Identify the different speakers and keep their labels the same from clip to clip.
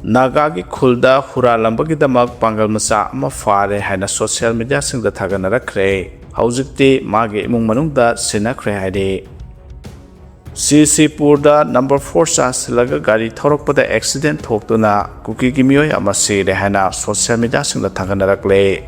Speaker 1: Naga ki khulda huralambagidamag Pangal macha ama phare haina social media singda thaganarakre haujikti mage imung manungda sinakre haide Purda number 4 laga gari thorokpada accident thoktuna kuki ki miyoi ama sire haina social media singda thaganarakle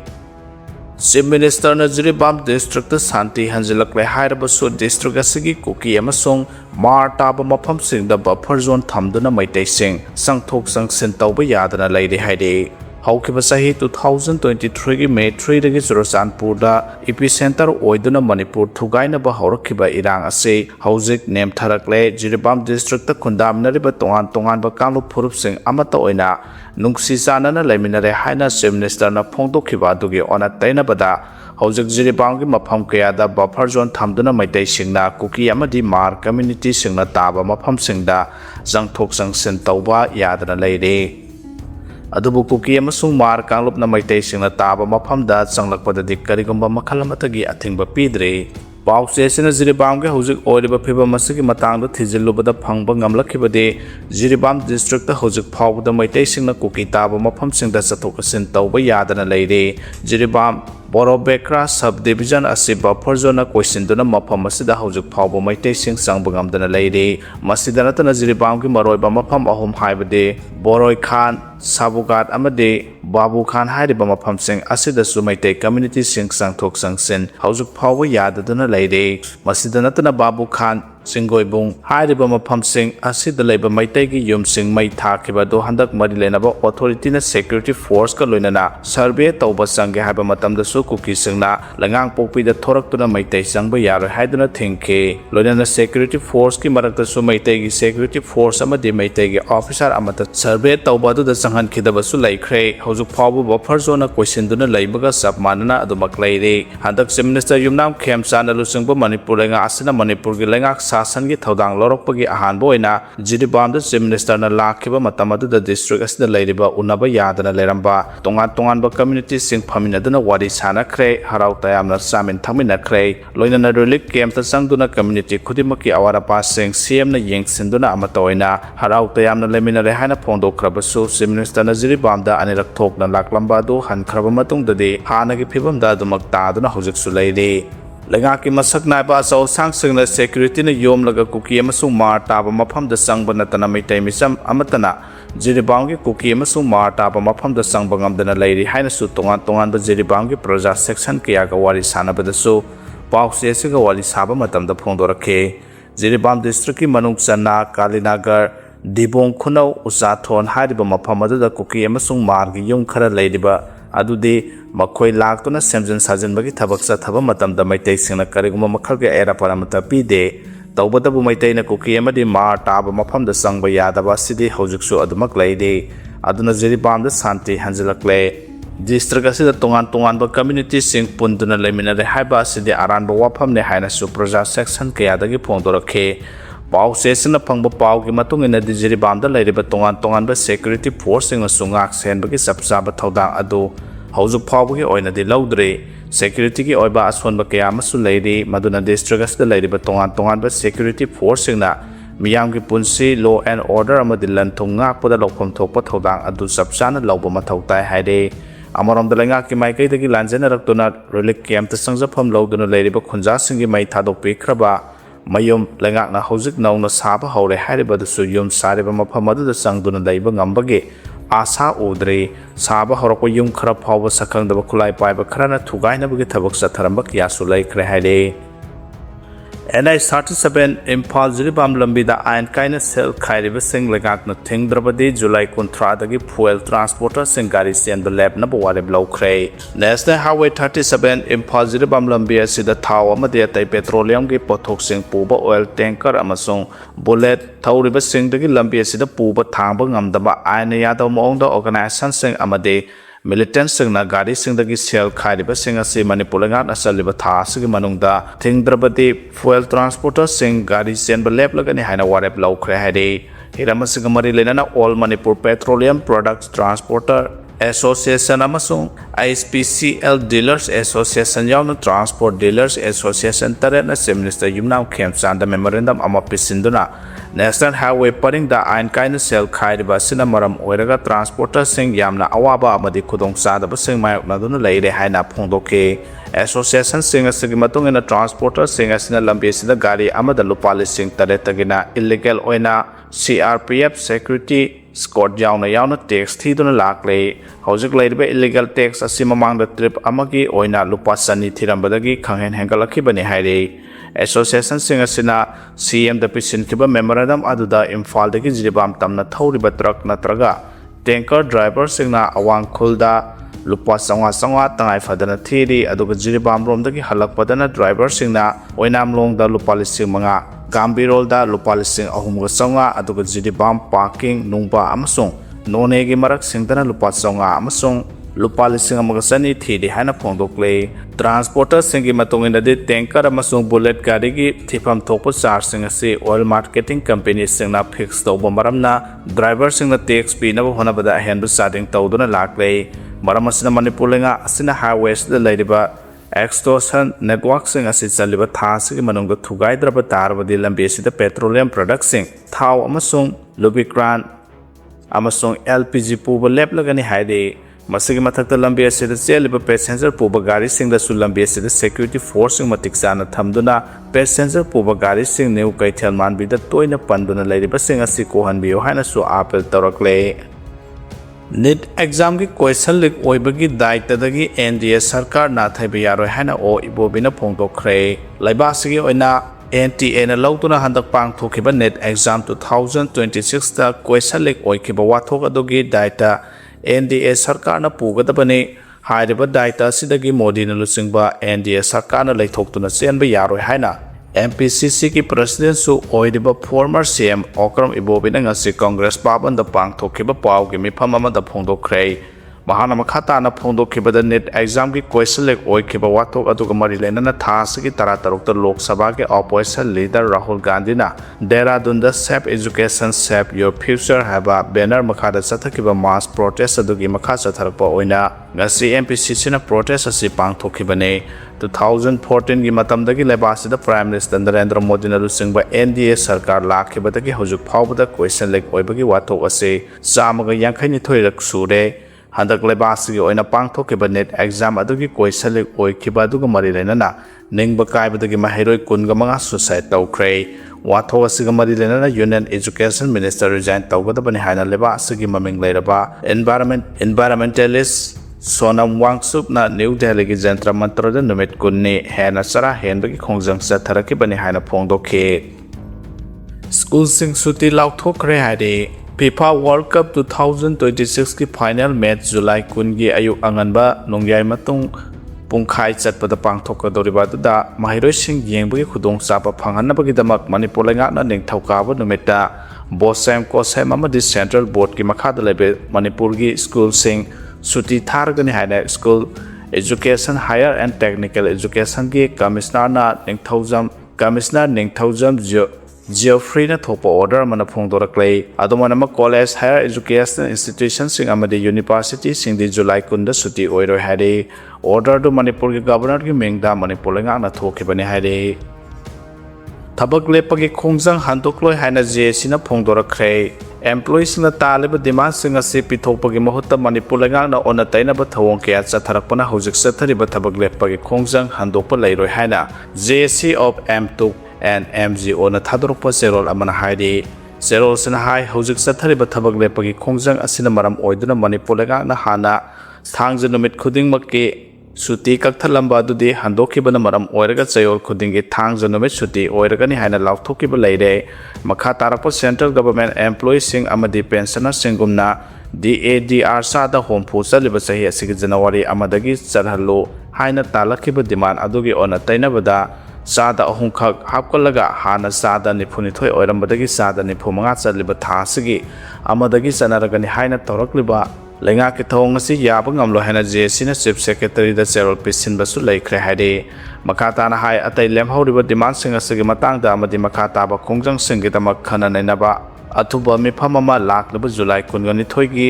Speaker 1: Chief Minister na Jiribam District Santi Hanjilakle Hairabasu District Asigi Kuki Amasong Mar Taba Mapam Sing the Buffer Zone Thamduna Maitai Sing Sangthok Sang Sintauba Yadana Lady Haide Haukibasahi 2023 May 3 Dagi Zorosanpurda Epicenter Oiduna Manipur Thugaina Bahorokiba Irang Ase Haujik Name Tharakle Jiribam District Kundamnariba Tongan Ba Kamlu Purup Sing Amata Oina Nungsi Sanana Leminare Haina Chief Minister na Phongdokiba Dugi Ona Tainabada Haujik Jiribam ki Mafam Kayada Buffer Zone Thamduna Maitai Singna Kuki Amadi Mar Community Singna Taba Mafam Singda Zangthok Sang Sintauba Yadana Lady Adubu Kuki amasung Mar Kanglop na Maitai Singna Taba Mafamda Sanglakpada Karigumba Makalamatagi Athingba Pidre Pause sina Jiribam ke Haujik Oiliba Phiba Masigi Matangda Thijilubada Phangba Ngamlakhibade Jiribam District Haujik Phawda Maitai Singna Kuki Taba Mafam Singda Chathokasin Tauba Yadana Leire Jiribam Borobekra Subdivision asi Buffer Zone Koisinduna Mafam Masida Haujik Phawba Maitai Sing Sangbangamdana Leire Masida Natana Jiribam ki Maroiba Mafam Ahum Haibade Boroi Khan Sabugat Amade Babu Khan Haidiba Mafam Sing Asida Sumaitai Community Sing Sangthok Sangsin Haujik Phawba Yadadana Leire Masida Natana Babu Khan Singoibung Haidiba Mafam Sing Asida Leiba Maitai ki Yum Sing Mai Thakiba Do Handak Mari Lenaba Authority na Security Force ka loinana Survey Tauba Sangge Haiba Matamda Su Kuki Singna Langang Popi da Thoraktuna Maitai Sangba Yaro Haiduna Thinke Loinana Security Force ki Marakta Su Maitai ki Security Force Amadi Maitai ki Officer Amata Survey Tauba Du da Sanghan Khidaba Su Laikre Haujik Phawba Buffer Zone Koisinduna Leibaga Sabmanana Adumak Leire Handak Chief Minister Yumnam Khemchana Lusingba Manipur Lenga Asina Manipur ki Lengak Sasan ki Thodang Lorokpagi Ahanba Oina Jiribam da Chief Minister na Lakhiba Matamadu da District Asida Leiriba Unaba Yadana Leramba Tongan ba Community Sing Phaminaduna Wari Sanakre Harau Tayamna Samin Thaminakre Loinana Relief Camp ta Sangduna Community Khudimaki Awarapa Sing CM na Yengsinduna Amata Oina Harau Tayamna Leminare Haina Phongdokhrabasu Chief Minister na Jiribam da Anirak Thokna Laklamba do Hankraba Matungdadi Hanagi Phibamda Adumak Taduna Haujiksu Leire Lengaki masak naiba asau sang singna security na yom laga kuki amasung Mar Taba Mafam da sangba natana Maitai misam amatana Jiribam ki kuki amasung Mar Taba Mafam da sangba ngamdana leiri haina su tongan ba Jiribam ki praja section kaya ka wari sanabada su pause se ka wari saba matamda phongdorakhe Jiribam district ki manung chana Kalinagar Dibong Khunau Usathon haidiba mafam adada kuki amasung Mar ki yum khara leiriba adude makhoi laktuna semjin sajin bagi thabak sa thaba matamda Maitai singna kariguma makhal ge era paramata pide tawbadabu Maitai na kuki amadi Mar Taba Mafam da sangba yadaba sidi haujiksu adumak leide aduna Jiribam da Santi Hanjilakle District asida tongan ba community sing punduna leminare haiba sidi aranba wapham ne haina su praja section kayadagi phongdorakhe Pau sesina phangba pau ki matung ina Jiribam da leiriba tongan ba security force sing sungak senbagi sapsaba thodang adu Haujik Phawba ki oina di laudre security ki oiba asonba kaya amasu leiri maduna district asida leiriba tongan ba security force singna miyam ki punsi law and order amadi lanthong ngakpada lokpham thokpa thodang adu sapsana lawba mathau tai haide amarom dalenga ki maikai dagi lanjana raktuna relief camp ta sangjafam lawduna leiriba khunja singi mai thadok pikhraba mayum lengak na haujik nauna saba haure hairiba du su yum sariba mafam adu da sangduna leiba ngambage Asa Udre Saba Horoko Yum Khara Phawba Sakhangdaba Khulai Paiba Kharana Thugainabagi Thabak Satharamba Kiyasu Laikre Haide NI 37 Imphal Jiribam Lambida Ain Kaina Sel Khairiba Sing Lengakna Thingdrabadi July Kuntradagi Fuel Transporter Sing Gari Senba Lab Nabaware Blokre National Highway 37 Imphal Jiribam Lambia Sida Thau Amadi Atai Petroleum Gi Pothok Sing Puba Oil Tanker Amasung Bullet Thauriba Sing Dagi Lambia Sida Puba Thangba Ngamdaba Aina Yadaw Maongda Organization Sing Amadi Militant singna gari singdagi sel khairiba sing ase Manipur lengat asaliba tha asigi manungda thingdrabati fuel transporter sing gari senba lep lagani haina warep laukre haide hiramasiga mari lenana All Manipur Petroleum Products Transporter Association amasung ISPCL Dealers Association yauna Transport Dealers Association tare na Chief Minister Yumnam Khemchanda memorandum ama pisinduna National Highway paringda ain kaina sel khairiba sina maram oiraga transporter sing yamna awaba amadi khudong sadaba sing mayokna duna leire haina phongdoke association sing asigi matungena transporter sing asina lambi sida gari amada lupa lising taretagina illegal oina CRPF security Scott yauna tax thiduna lakle hojik leibe illegal tax asima mangda trip amagi oina lupa sani thirambadagi khanghen hengalakhi bani haire association sing asina CM da pisin kiba memorandum aduda imphal dagi jiribam tamna thoriba truck natraga tanker driver singna awang khulda lupa sanga tangai fadana thiri aduga jiribam rom dagi halakpadana driver singna oinam long da lupa lising manga Gambirol da lupa lising ahumga sanga aduga jiribam parking nungba amasung nonegi marak singdana lupa sanga amasung lupa lising amaga sani thiri hana phongdokle transporter singi matungina de tanker amasung bullet gari gi thipam thokpa charge sing ase oil marketing company singna fix tawba maramna driver singna tax pi na hona bada henbu sading tawduna lakle maram asina Manipur lenga asina highways da leiriba extortion network sing asi chaliba thasigi manungda thugaidraba tarbadi lambi sida petroleum products sing thau amasung lubricant amasung LPG puba leplagani haide masigi mathakta lambi asida cheliba passenger puba gari sing da su lambi asida security force sing matik sana thamduna passenger puba gari sing new kaithel manbi da toina panduna leiriba sing asi kohanbiyo haina su apel torakle NET exam ki question leak oibagi daitadagi NDA sarkar na thaiba yaroi haina o ibobina phongdokhre laibasigi oina NTA na lautuna handak pangthokiba NET exam 2026 da question leak oikiba wathok adogi daita NDA sarkar na pugadabani hairiba daita sidagi Modi na lusingba NDA sarkar na leithoktuna chenba yaroi haina MPCC ki president su oidiba former CM Okram Ibobina ngasi Congress paban da pangthokiba paw gi mifam amada phongdokhre mahana makhata na phongdokhiba da NET exam ki question leak oikiba wathok aduga mari lenana thasigi taratarukta Lok Sabha ke opposition leader Rahul Gandhi na Dehradun da Safe Education Save Your Future haba banner makhada chathakiba mass protest adugi makha chatharakpa oina ngasi MPCC na protest asi pangthokhibane 2014 की मतमदगी लेबासिदा prime minister Narendra Modi ना लुसिंगबा NDA सरकार लाखिबदगी हजुक फावबदा question lake ओइबगी वाथोक असे चामगा यांखैनि थोइरक सुरे हंदक लेबासिगी ओइना पांगथोकिबा net exam अदुगी question lake ओइखिबा अदुगा मरि लेनाना निंगबा कायबदगी माहेरोय कुनगा मंगा suicide तौख्रे वाथोक असिगा मरि लेनाना union education minister resign तौगदबनि हायना लेबासिगी ममिंग लेरबा environmentalist Sonam Wangsup na New Delhi ki Jantra Mantra da numit kunni hena sara henba ki khongjang sa tharaki bani haina phongdokhe School Suti laothokhre haide FIFA World Cup 2026 ki final match July kun gi ayuk anganba nongyai matung pungkhai chatpada pangthokadoriba da mahiroi sing yengba ki khudong sapa phanghanna bagi damak Manipur lenga na ningthauka numita Bosam Kosam amadi Central Board ki makhada lebe Manipur gi school sing Suti Thargani haina School Education Higher and Technical Education ki Commissioner Ningthaujam Geoffrey na thopa order mana phongdoraklei adumana ma college higher education institutions sing amadi university sing di July kunda suti oiroi hade order do Manipur ki governor ki mengda Manipur lenga na thokibani hade thabak lepagi khongjang handokloi haina JC na phongdorakhre employees na taliba demand singa se pithokpagi mahutta Manipur lenga na ona taina ba thawong kya chatharakpana hojik sathari ba thabak lepagi khongjang handokpa leiroi haina JC of M2 and MGO na thadorokpa serol amana haidi serol sina hai hojik sathari ba thabak lepagi khongjang asina maram oiduna Manipur lenga na hana thangja numit khuding makke Suti kakthalamba adudi handokibana maram oiraga chayol khudingi thangja numit suti oiragani haina lauthokiba leire makha tarakpa central government employees sing amadi pensioners singumna DADR sada hompu chaliba sahi asigi January amadagi charhallo haina talakiba demand adugi ona tainabada sada ahumkhak hapkalaga hana sada niphunithoi oirambadagi sada niphumunga chaliba thasigi amadagi chanaragani haina torakliba lenga ki thong asi yaba ngamlo hena JC na chief secretary da Cheryl Pisin basu laikhre haide makata na hai atai lemhoriba demand sing asigi matang da amadi makata ba khongjang sing gi tamak khana nainaba athuba mifam ama laklaba July 19 gi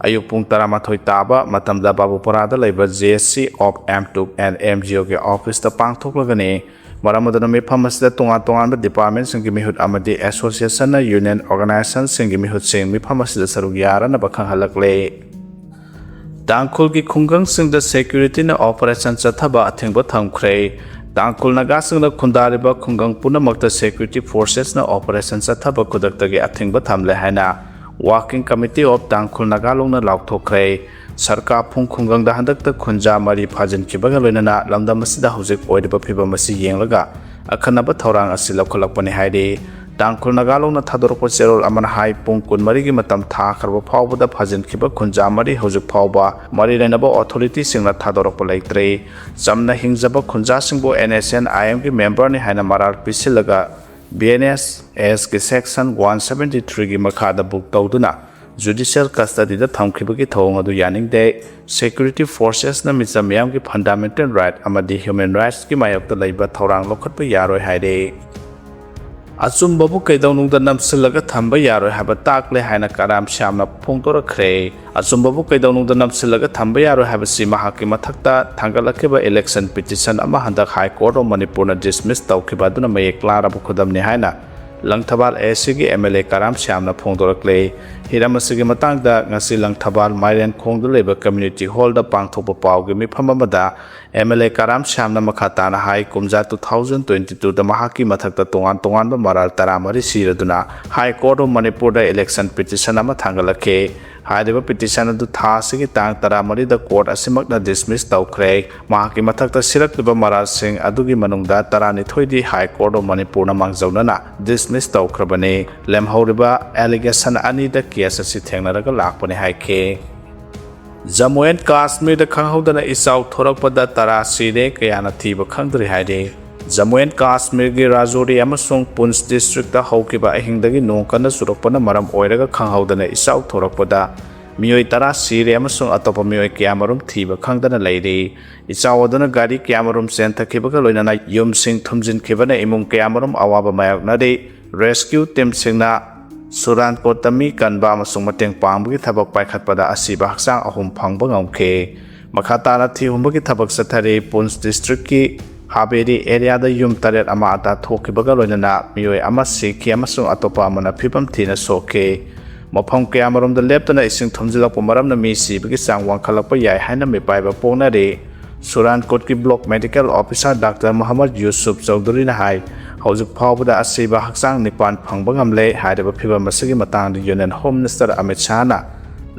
Speaker 1: ayuk pung 13 taba matamda Babupara da laiba JC of M2 and MGO ge office ta pangthoklagani ꯃꯔꯝ ꯑꯗꯨꯅ ꯃꯤꯐꯝ ꯑꯁꯤꯗ ꯇꯣꯉꯥꯟ-ꯇꯣꯉꯥꯟꯕ ꯗꯤꯄꯥꯔꯠꯃꯦꯟꯠꯁꯤꯡꯒꯤ ꯃꯤꯍꯨꯠ ꯑꯃꯗꯤ ꯑꯦꯁꯣꯁꯤꯌꯦꯁꯟꯅ union ꯑꯣꯔꯒꯅꯥꯏꯖꯦꯁꯟꯁꯤꯡꯒꯤ ꯃꯤꯍꯨꯠꯁꯤꯡ ꯃꯤꯐꯝ ꯑꯁꯤꯗ ꯁꯔꯨꯛ ꯌꯥꯅꯕ ꯈꯪꯍꯜꯂꯛꯂꯦ꯫ ꯇꯥꯡꯈꯨꯜꯒꯤ ꯈꯨꯡꯒꯪꯁꯤꯡꯗ ꯁꯦꯀ꯭ꯌꯨꯔꯤꯇꯤꯅ ꯑꯣꯄꯔꯦꯁꯟ ꯆꯠꯊꯕ ꯑꯊꯤꯡꯕ ꯊꯝꯈ꯭ꯔꯦ꯫ ꯇꯥꯡꯈꯨꯜ ꯅꯥꯒꯥꯁꯤꯡꯅ ꯈꯨꯟꯗꯥꯔꯤꯕ ꯈꯨꯡꯒꯪ ꯄꯨꯝꯅꯃꯛꯇ ꯁꯦꯀ꯭ꯌꯨꯔꯤꯇꯤ ꯐꯣꯔꯁꯦꯁꯅ ꯑꯣꯄꯔꯦꯁꯟ ꯆꯠꯊꯕ ꯈꯨꯗꯛꯇꯒꯤ ꯑꯊꯤꯡꯕ ꯊꯝꯂꯦ ꯍꯥꯏꯅ ꯋꯥꯔꯀꯤꯡ ꯀꯃꯤꯇꯤ ꯑꯣꯐ ꯇꯥꯡꯈꯨꯜ ꯅꯥꯒꯥꯂꯣꯡꯅ ꯂꯥꯎꯊꯣꯛꯈ꯭ꯔꯦ꯫ ꯁꯔꯀꯥꯔꯐꯨꯡ ꯈꯨꯡꯒꯪꯗ ꯍꯟꯗꯛꯇ ꯈꯨꯟꯖꯥ 4 ꯐꯥꯖꯤꯟꯈꯤꯕꯒ ꯂꯣꯏꯅꯅ ꯂꯝꯗꯝ ꯑꯁꯤꯗ ꯍꯧꯖꯤꯛ ꯑꯣꯏꯔꯤꯕ ꯐꯤꯚꯝ ꯑꯁꯤ ꯌꯦꯡꯂꯒ ꯑꯈꯟꯅꯕ ꯊꯧꯔꯥꯡ ꯑꯁꯤ ꯂꯧꯈꯠꯂꯛꯄꯅꯤ ꯍꯥꯏꯔꯤ꯫ ꯇꯥꯡꯈꯨꯜ ꯅꯥꯒꯥꯂꯣꯡꯅ ꯊꯥꯗꯣꯔꯛꯄ ꯆꯦꯔꯣꯜ ꯑꯃꯅ ꯍꯥꯏ ꯄꯨꯡ 24ꯒꯤ ꯃꯇꯝ ꯊꯥꯈ꯭ꯔꯕ ꯐꯥꯎꯕꯗ ꯐꯥꯖꯤꯟꯈꯤꯕ ꯈꯨꯟꯖꯥ 4 ꯍꯧꯖꯤꯛ ꯐꯥꯎꯕ ꯃꯔꯤ ꯂꯩꯅꯕ ꯑꯣꯊꯣꯔꯤꯇꯤꯁꯤꯡꯅ ꯊꯥꯗꯣꯔꯛꯄ ꯂꯩꯇ꯭ꯔꯤ꯫ ꯆꯝꯅ ꯍꯤꯡꯖꯕ ꯈꯨꯟꯖꯥꯁꯤꯡꯕꯨ NSNIMꯒꯤ ꯃꯦꯝꯕꯔꯅꯤ ꯍꯥꯏꯅ ꯃꯔꯥꯜ ꯄꯤꯁꯤꯜꯂꯒ BNSSꯒꯤ ꯁꯦꯛꯁꯟ 173ꯒꯤ ꯃꯈꯥꯗ ꯕꯨꯛ ꯇꯧꯗꯨꯅ ꯖꯨꯗꯤꯁꯤꯌꯦꯜ ꯀꯁꯇꯗꯤꯗ ꯊꯝꯈꯤꯕꯒꯤ ꯊꯧꯑꯣꯡ ꯑꯗꯨ ꯌꯥꯅꯤꯡꯗꯦ꯫ ꯁꯦꯀ꯭ꯌꯨꯔꯤꯇꯤ ꯐꯣꯔꯁꯦꯁꯅ ꯃꯤꯆꯝ ꯃꯤꯌꯥꯝꯒꯤ ꯐꯟꯗꯥꯃꯦꯟꯇꯦꯜ ꯔꯥꯏꯠ ꯑꯃꯗꯤ ꯍ꯭ꯌꯨꯃꯦꯟ ꯔꯥꯏꯠꯁꯀꯤ ꯃꯥꯌꯣꯛꯇ ꯂꯩꯕ ꯊꯧꯔꯥꯡ ꯂꯧꯈꯠꯄ ꯌꯥꯔꯣꯏ ꯍꯥꯏꯔꯤ꯫ ꯑꯆꯨꯝꯕꯕꯨ ꯀꯩꯗꯧꯅꯨꯡꯗ ꯅꯝꯁꯤꯜꯂꯒ ꯊꯝꯕ ꯌꯥꯔꯣꯏ ꯍꯥꯏꯕ ꯇꯥꯛꯂꯦ ꯍꯥꯏꯅ ꯀꯔꯥꯝ ꯁ꯭ꯌꯥꯝꯅ ꯐꯣꯡꯗꯣꯔꯛꯈ꯭ꯔꯦ꯫ ꯑꯆꯨꯝꯕꯕꯨ ꯀꯩꯗꯧꯅꯨꯡꯗ ꯅꯝꯁꯤꯜꯂꯒ ꯊꯝꯕ ꯌꯥꯔꯣꯏ ꯍꯥꯏꯕꯁꯤ ꯃꯍꯥꯛꯀꯤ ꯃꯊꯛꯇ ꯊꯥꯡꯒꯠꯂꯛꯈꯤꯕ ꯏꯂꯦꯛꯁꯟ ꯄꯤꯇꯤꯁꯟ ꯑꯃ ꯍꯟꯗꯛ ꯍꯥꯏ ꯀꯣꯔꯠ ꯑꯣꯐ ꯃꯅꯤꯄꯨꯔꯅ ꯗꯤꯁꯃꯤꯁ ꯇꯧꯈꯤꯕ ꯑꯗꯨꯅ ꯃꯌꯦꯛ ꯂꯥꯔꯕ ꯈꯨꯗꯝꯅꯤ ꯍꯥꯏꯅ ꯂꯪꯊꯕꯥꯜ ASCꯒꯤ MLA ꯀꯔꯥꯝ ꯁ꯭ꯌꯥꯝꯅ ꯐꯣꯡꯗꯣꯔꯛꯂꯦ꯫ ꯍꯤꯔꯝ ꯑꯁꯤꯒꯤ ꯃꯇꯥꯡꯗ ꯉꯁꯤ ꯂꯪꯊꯕꯥꯜ ꯃꯥꯏꯔꯦꯟꯈꯣꯡꯗ ꯂꯩꯕ ꯀꯝꯃ꯭ꯌꯨꯅꯤꯇꯤ ꯍꯣꯜꯗ ꯄꯥꯡꯊꯣꯛꯄ ꯄꯥꯎꯒꯤ ꯃꯤꯐꯝ ꯑꯃꯗ MLA ꯀꯔꯥꯝ ꯁ꯭ꯌꯥꯝꯅ ꯃꯈꯥ ꯇꯥꯅ ꯍꯥꯏ ꯀꯨꯝꯖꯥ 2022ꯗ ꯃꯍꯥꯛꯀꯤ ꯃꯊꯛꯇ ꯇꯣꯉꯥꯟ-ꯇꯣꯉꯥꯟꯕ ꯃꯔꯥꯜ 13 ꯁꯤꯔꯗꯨꯅ ꯍꯥꯏ ꯀꯣꯔꯠ ꯑꯣꯐ ꯃꯅꯤꯄꯨꯔꯗ ꯏꯂꯦꯛꯁꯟ ꯄꯤꯇꯤꯁꯟ ꯑꯃ ꯊꯥꯡꯒꯠꯂꯛꯈꯤ꯫ ꯍꯥꯏꯔꯤꯕ ꯄꯤꯇꯤꯁꯟ ꯑꯗꯨ ꯊꯥ ꯑꯁꯤꯒꯤ ꯇꯥꯡ 14ꯗ ꯀꯣꯔꯠ ꯑꯁꯤꯃꯛꯅ ꯗꯤꯁꯃꯤꯁ ꯇꯧꯈ꯭ꯔꯦ꯫ ꯃꯍꯥꯛꯀꯤ ꯃꯊꯛꯇ ꯁꯤꯔꯛꯂꯤꯕ ꯃꯔꯥꯜꯁꯤꯡ ꯑꯗꯨꯒꯤ ꯃꯅꯨꯡꯗ 12ꯗꯤ ꯍꯥꯏ ꯀꯣꯔꯠ ꯑꯣꯐ ꯃꯅꯤꯄꯨꯔꯅ ꯃꯥꯡꯖꯧꯅꯅ ꯗꯤꯁꯃꯤꯁ ꯇꯧꯈ꯭ꯔꯕꯅꯤ꯫ ꯂꯦꯝꯍꯧꯔꯤꯕ ꯑꯦꯂꯤꯒꯦꯁꯟ 2ꯗ ꯀꯦꯁ ꯑꯁꯤ ꯊꯦꯡꯅꯔꯒ ꯂꯥꯛꯄꯅꯤ ꯍꯥꯏꯈꯤ꯫ ꯖꯝꯃꯨ ꯑꯦꯟ ꯀꯥꯁꯃꯤꯔꯗ ꯈꯪꯍꯧꯗꯅ ꯏꯆꯥꯎ ꯊꯣꯔꯛꯄꯗ 10 ꯁꯤꯔꯦ, ꯀꯌꯥꯅ ꯊꯤꯕ ꯈꯪꯗ꯭ꯔꯤ ꯍꯥꯏꯔꯤ꯫ ꯖꯝꯃꯨ ꯑꯦꯟ ꯀꯥꯁꯃꯤꯔꯒꯤ ꯔꯥꯖौरी ꯑꯃꯁꯨꯡ ꯄꯨꯟꯆ ꯗꯤꯁꯇ꯭ꯔꯤꯛꯇ ꯍꯧꯈꯤꯕ ꯑꯍꯤꯡꯗꯒꯤ ꯅꯣꯡ ꯀꯟꯅ ꯆꯨꯔꯛꯄꯅ ꯃꯔꯝ ꯑꯣꯏꯔꯒ ꯈꯪꯍꯧꯗꯅ ꯏꯆꯥꯎ ꯊꯣꯔꯛꯄꯗ ꯃꯤꯑꯣꯏ 10 ꯁꯤꯔꯦ ꯑꯃꯁꯨꯡ ꯑꯇꯣꯞꯄ ꯃꯤꯑꯣꯏ ꯀꯌꯥꯃꯔꯨꯝ ꯊꯤꯕ ꯈꯪꯗꯅ ꯂꯩꯔꯤ꯫ ꯏꯆꯥꯎ ꯑꯗꯨꯅ ꯒꯥꯔꯤ ꯀꯌꯥꯃꯔꯨꯝ ꯆꯦꯟꯊꯈꯤꯕꯒ ꯂꯣꯏꯅꯅ ꯌꯨꯝꯁꯤꯡ ꯊꯨꯝꯖꯤꯟꯈꯤꯕꯅ ꯏꯃꯨꯡ ꯀꯌꯥꯃꯔꯨꯝ ꯑꯋꯥꯕ ꯃꯥꯌꯣꯛꯅꯔꯤ꯫ ꯔꯦꯁꯀ꯭ꯌꯨ ꯇꯤꯝꯁꯤꯡꯅ ꯁꯨꯔꯥꯟꯀꯣꯠꯇ ꯃꯤ ꯀꯟꯕ ꯑꯃꯁꯨꯡ ꯃꯇꯦꯡ ꯄꯥꯡꯕꯒꯤ ꯊꯕꯛ ꯄꯥꯏꯈꯠꯄꯗ ꯑꯁꯤꯕ ꯍꯛꯆꯥꯡ 3 ꯐꯪꯕ ꯉꯝꯈꯤ꯫ ꯃꯈꯥ ꯇꯥꯅ ꯊꯤꯍꯨꯝꯕꯒꯤ ꯊꯕꯛ ꯆꯠꯊꯔꯤ꯫ ꯄꯨꯟꯆ ꯗꯤꯁꯇ꯭ꯔꯤꯛꯀꯤ ꯍꯥꯕꯦꯔꯤ ꯑꯦꯔꯤꯌꯥꯗ ꯌꯨꯝ 8 ꯑꯃ-ꯑꯇꯥ ꯊꯣꯛꯈꯤꯕꯒ ꯂꯣꯏꯅꯅ ꯃꯤꯑꯣꯏ 1 ꯁꯤꯈꯤ ꯑꯃꯁꯨꯡ ꯑꯇꯣꯞꯄ ꯑꯃꯅ ꯐꯤꯚꯝ ꯊꯤꯅ ꯁꯣꯛꯈꯤ꯫ ꯃꯐꯝ ꯀꯌꯥꯃꯔꯣꯝꯗ ꯂꯦꯞꯇꯅ ꯏꯁꯤꯡ ꯊꯨꯝꯖꯤꯜꯂꯛꯄ ꯃꯔꯝꯅ ꯃꯤ ꯁꯤꯕꯒꯤ ꯆꯥꯡ ꯋꯥꯡꯈꯠꯂꯛꯄ ꯌꯥꯏ ꯍꯥꯏꯅ ꯃꯤꯄꯥꯏꯕ ꯄꯣꯛꯅꯔꯤ꯫ ꯁꯨꯔꯥꯟꯀꯣꯠꯀꯤ block medical officer doctor Mohammad Yusuf ꯆꯧꯙꯨꯔꯤꯅ ꯍꯥꯏ ꯍꯧꯖꯤꯛ ꯐꯥꯎꯕꯗ ꯑꯁꯤꯕ ꯍꯛꯆꯥꯡ 9 ꯐꯪꯕ ꯉꯝꯂꯦ꯫ ꯍꯥꯏꯔꯤꯕ ꯐꯤꯚꯝ ꯑꯁꯤꯒꯤ ꯃꯇꯥꯡꯗ ꯌꯨꯅꯤꯌꯟ ꯍꯣꯝ ꯃꯤꯅꯤꯁꯇꯔ ꯑꯃꯤꯠ ꯁꯥꯍꯅ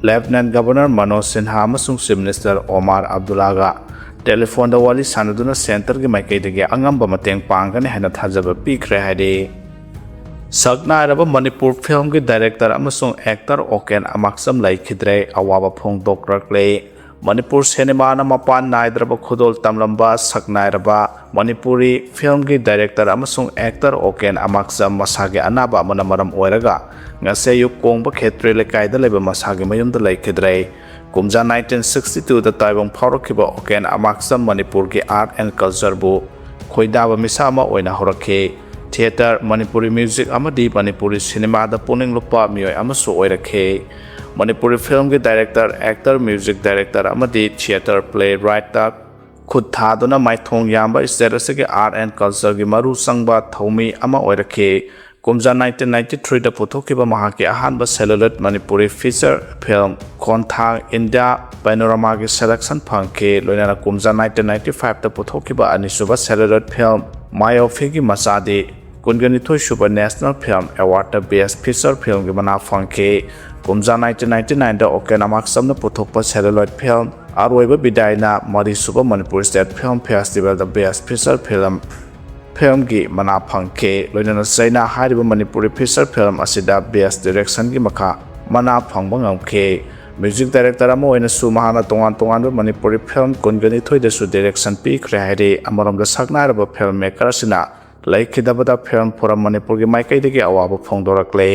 Speaker 1: ꯂꯦꯐꯇꯅꯦꯟꯠ ꯒꯚꯔꯅꯔ ꯃꯅꯣꯖ ꯁꯤꯟꯍꯥ ꯑꯃꯁꯨꯡ ꯆꯤꯐ ꯃꯤꯅꯤꯁꯇꯔ ꯑꯣꯃꯥꯔ ꯑꯕꯗꯨꯜꯂꯥꯒ ꯇꯦꯂꯤꯐꯣꯟꯗ ꯋꯥꯔꯤ ꯁꯥꯅꯗꯨꯅ ꯁꯦꯟꯇꯔꯒꯤ ꯃꯥꯏꯀꯩꯗꯒꯤ ꯑꯉꯝꯕ ꯃꯇꯦꯡ ꯄꯥꯡꯒꯅꯤ ꯍꯥꯏꯅ ꯊꯥꯖꯕ ꯄꯤꯈ꯭ꯔꯦ ꯍꯥꯏꯔꯤ꯫ ꯁꯛꯅꯥꯏꯔꯕ ꯃꯅꯤꯄꯨꯔ ꯐꯤꯜꯃꯒꯤ ꯗꯥꯏꯔꯦꯛꯇꯔ ꯑꯃꯁꯨꯡ ꯑꯦꯛꯇꯔ ꯑꯣꯀꯦꯟ ꯑꯃꯥꯛꯆꯝ ꯂꯩꯈꯤꯗ꯭ꯔꯦ, ꯑꯋꯥꯕ ꯐꯣꯡꯗꯣꯛꯂꯛꯂꯦ꯫ ꯃꯅꯤꯄꯨꯔ ꯁꯤꯅꯦꯃꯥꯅ ꯃꯄꯥꯟ ꯅꯥꯏꯗ꯭ꯔꯕ ꯈꯨꯗꯣꯜ ꯇꯝꯂꯝꯕ ꯁꯛꯅꯥꯏꯔꯕ ꯃꯅꯤꯄꯨꯔꯤ ꯐꯤꯜꯃꯒꯤ ꯗꯥꯏꯔꯦꯛꯇꯔ ꯑꯃꯁꯨꯡ ꯑꯦꯛꯇꯔ ꯑꯣꯀꯦꯟ ꯑꯃꯥꯛꯆꯝ ꯃꯁꯥꯒꯤ ꯑꯅꯥꯕ ꯑꯃꯅ ꯃꯔꯝ ꯑꯣꯏꯔꯒ ꯉꯁꯤ ꯑꯌꯨꯛ ꯀꯣꯡꯕ ꯈꯦꯇ꯭ꯔꯤ ꯂꯩꯀꯥꯏꯗ ꯂꯩꯕ ꯃꯁꯥꯒꯤ ꯃꯌꯨꯝꯗ ꯂꯩꯈꯤꯗ꯭ꯔꯦ꯫ ꯀꯨꯝꯖꯥ 1962ꯗ ꯇꯥꯏꯕꯪ ꯐꯥꯎꯔꯛꯈꯤꯕ ꯑꯣꯀꯦꯟ ꯑꯃꯥꯛꯆꯝ ꯃꯅꯤꯄꯨꯔꯒꯤ ꯑꯥꯔꯠ ꯑꯦꯟ ꯀꯜꯆꯔꯕꯨ ꯈꯣꯏꯗꯥꯕ ꯃꯤꯁꯛ ꯑꯃ ꯑꯣꯏꯅ ꯍꯧꯔꯛꯈꯤ꯫ ꯊꯤꯌꯦꯇꯔ, ꯃꯅꯤꯄꯨꯔꯤ ꯃ꯭ꯌꯨꯖꯤꯛ ꯑꯃꯗꯤ ꯃꯅꯤꯄꯨꯔꯤ ꯁꯤꯅꯦꯃꯥꯗ ꯄꯨꯛꯅꯤꯡ ꯂꯨꯞꯄ ꯃꯤꯑꯣꯏ ꯑꯃꯁꯨ ꯑꯣꯏꯔꯛꯈꯤ꯫ ꯃꯅꯤꯄꯨꯔꯤ ꯐꯤꯜꯃꯒꯤ ꯗꯥꯏꯔꯦꯛꯇꯔ, ꯑꯦꯛꯇꯔ, ꯃ꯭ꯌꯨꯖꯤꯛ ꯗꯥꯏꯔꯦꯛꯇꯔ ꯑꯃꯗꯤ ꯊꯤꯌꯦꯇꯔ ꯄ꯭ꯂꯦ ꯔꯥꯏꯠꯇ ꯈꯨꯠ ꯊꯥꯗꯨꯅ ꯃꯥꯏꯊꯣꯡ ꯌꯥꯝꯕ ꯁ꯭ꯇꯦꯠ ꯑꯁꯤꯒꯤ ꯑꯥꯔꯠ ꯑꯦꯟ ꯀꯜꯆꯔꯒꯤ ꯃꯔꯨ ꯆꯪꯕ ꯊꯧꯃꯤ ꯑꯃ ꯑꯣꯏꯔꯛꯈꯤ꯫ ꯀꯨꯝꯖꯥ 1993ꯗ ꯄꯨꯊꯣꯛꯈꯤꯕ ꯃꯍꯥꯛꯀꯤ ꯑꯍꯥꯟꯕ ꯁꯦꯂꯨꯂꯣꯏꯗ Manipuri feature film Khonthang India ꯄꯦꯅꯣꯔꯥꯃꯥꯒꯤ ꯁꯦꯂꯦꯛꯁꯟ ꯐꯪꯈꯤ꯫ ꯂꯣꯏꯅꯅ ꯀꯨꯝꯖꯥ 1995ꯗ ꯄꯨꯊꯣꯛꯈꯤꯕ ꯑꯅꯤꯁꯨꯕ ꯁꯦꯂꯨꯂꯣꯏꯗ ꯐꯤꯜꯝ ꯃꯥꯌꯣꯐꯤꯒꯤ ꯃꯆꯥꯗꯤ 22ꯁꯨꯕ ꯅꯦꯁꯅꯦꯜ ꯐꯤꯜꯝ ꯑꯦꯋꯥꯔꯗꯇ ꯕꯦꯁꯠ ꯐꯤꯆꯔ ꯐꯤꯜꯃꯒꯤ ꯃꯅꯥ ꯐꯪꯈꯤ꯫ ꯀꯨꯝꯖꯥ 1999ꯗ ꯑꯣꯀꯦꯟ ꯑꯃꯥꯛꯆꯝꯅ ꯄꯨꯊꯣꯛꯄ ꯁꯦꯂꯨꯂꯣꯏꯗ ꯐꯤꯜꯝ ꯑꯔꯣꯏꯕ ꯕꯤꯗꯥꯏꯅ 4ꯁꯨꯕ ꯃꯅꯤꯄꯨꯔ ꯁ꯭ꯇꯦꯠ ꯐꯤꯜꯝ ꯐꯦꯁꯇꯤꯚꯦꯜꯗ ꯕꯦꯁꯠ ꯐꯤꯆꯔ ꯐꯤꯜꯃꯒꯤ ꯃꯅꯥ ꯐꯪꯈꯤ꯫ ꯂꯣꯏꯅꯅ ꯆꯩꯅꯥ ꯍꯥꯏꯔꯤꯕ ꯃꯅꯤꯄꯨꯔꯤ ꯐꯤꯆꯔ ꯐꯤꯜꯝ ꯑꯁꯤꯗ ꯕꯦꯁꯠ ꯗꯤꯔꯦꯛꯁꯟꯒꯤ ꯃꯅꯥ ꯐꯪꯕ ꯉꯝꯈꯤ꯫ ꯃ꯭ꯌꯨꯖꯤꯛ ꯗꯥꯏꯔꯦꯛꯇꯔ ꯑꯃ ꯑꯣꯏꯅꯁꯨ ꯃꯍꯥꯛꯅ ꯇꯣꯉꯥꯟ-ꯇꯣꯉꯥꯟꯕ ꯃꯅꯤꯄꯨꯔꯤ ꯐꯤꯜꯝ 22ꯗꯁꯨ ꯗꯤꯔꯦꯛꯁꯟ ꯄꯤꯈ꯭ꯔꯦ ꯍꯥꯏꯔꯤ꯫ ꯑꯃꯔꯣꯝꯗ ꯁꯛꯅꯥꯏꯔꯕ ꯐꯤꯜꯝ ꯃꯦꯀꯔ ꯑꯁꯤꯅ ꯂꯩꯈꯤꯗꯕꯗ ꯐꯤꯜꯝ ꯐꯣꯔꯝ ꯃꯅꯤꯄꯨꯔꯒꯤ ꯃꯥꯏꯀꯩꯗꯒꯤ ꯑꯋꯥꯕ ꯐꯣꯡꯗꯣꯔꯛꯂꯦ꯫